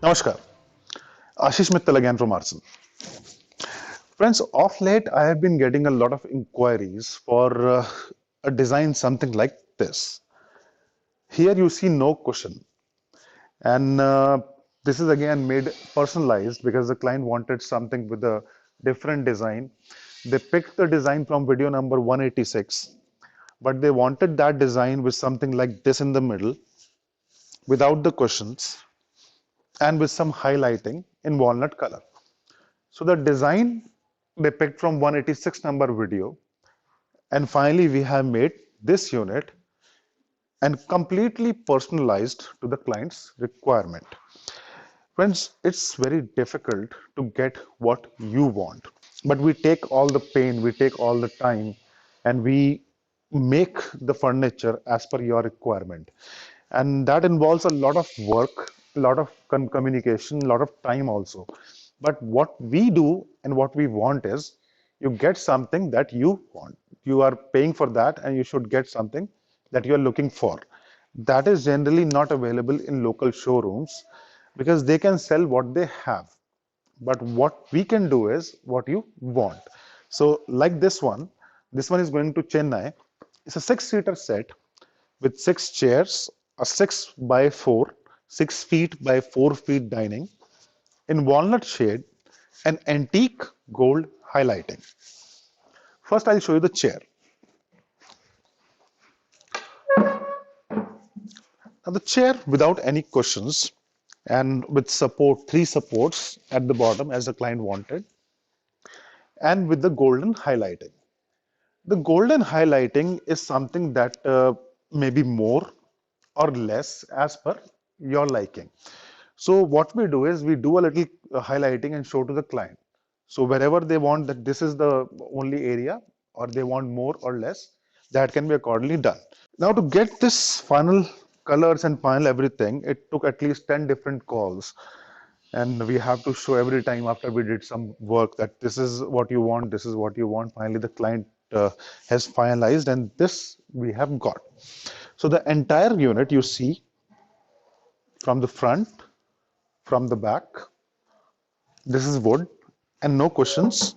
Namaskar, Ashish Mittal again from Arson. Friends, of late I have been getting a lot of inquiries for a design something like this. Here you see no cushion, and this is again made personalized because the client wanted something with a different design. They picked the design from video number 186, but they wanted that design with something like this in the middle, without the cushions, and with some highlighting in walnut color. So the design they picked from 186 number video, and finally we have made this unit and completely personalized to the client's requirement. Friends, it's very difficult to get what you want, but we take all the pain, we take all the time, and we make the furniture as per your requirement. And that involves a lot of work, a lot of communication, a lot of time also. But what we do and what we want is you get something that you want. You are paying for that, and you should get something that you are looking for. That is generally not available in local showrooms because they can sell what they have, but what we can do is what you want. So like this one is going to Chennai. It's a 6-seater set with 6 chairs, a 6 by 4, 6 feet by 4 feet dining in walnut shade and antique gold highlighting. First I'll show you the chair. Now the chair without any cushions and with support, 3 supports at the bottom as the client wanted, and with the golden highlighting. The golden highlighting is something that may be more or less as per your liking. So what we do is we do a little highlighting and show to the client. So wherever they want that this is the only area, or they want more or less, that can be accordingly done. Now to get this final colors and final everything, it took at least 10 different calls, and we have to show every time after we did some work that this is what you want, this is what you want. Finally the client has finalized, and this we have got. So the entire unit you see from the front, from the back, this is wood and no cushions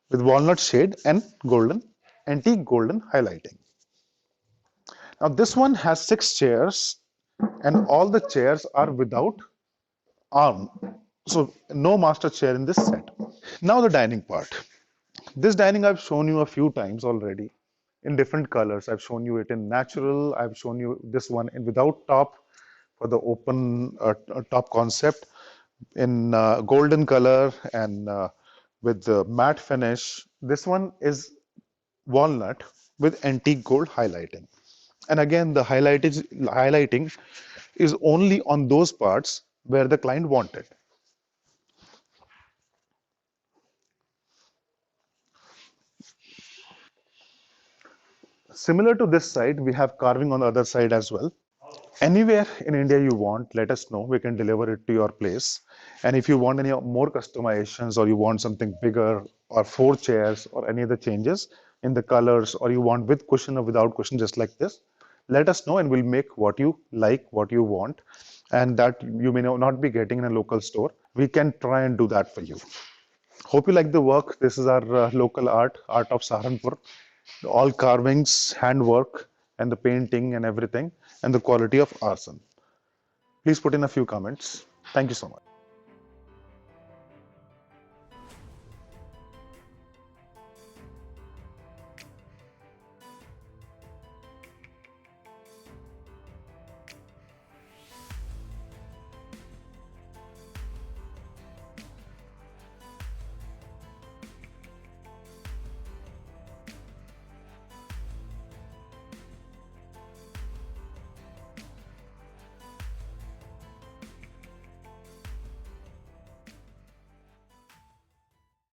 with walnut shade and golden, antique golden highlighting. Now this one has 6 chairs, and all the chairs are without arm, so no master chair in this set. Now the dining part. This dining I've shown you a few times already in different colors. I've shown you it in natural, I've shown you this one in without top for the open top concept, in golden color and with the matte finish. This one is walnut with antique gold highlighting. And again, the highlighting is only on those parts where the client wanted. Similar to this side, we have carving on the other side as well. Anywhere in India you want, let us know. We can deliver it to your place. And if you want any more customizations, or you want something bigger, or 4 chairs, or any other changes in the colors, or you want with cushion or without cushion, just like this, let us know and we'll make what you like, what you want, and that you may not be getting in a local store. We can try and do that for you. Hope you like the work. This is our local art of Saharanpur. All carvings, handwork, and the painting and everything, and the quality of arson. Please put in a few comments. Thank you so much.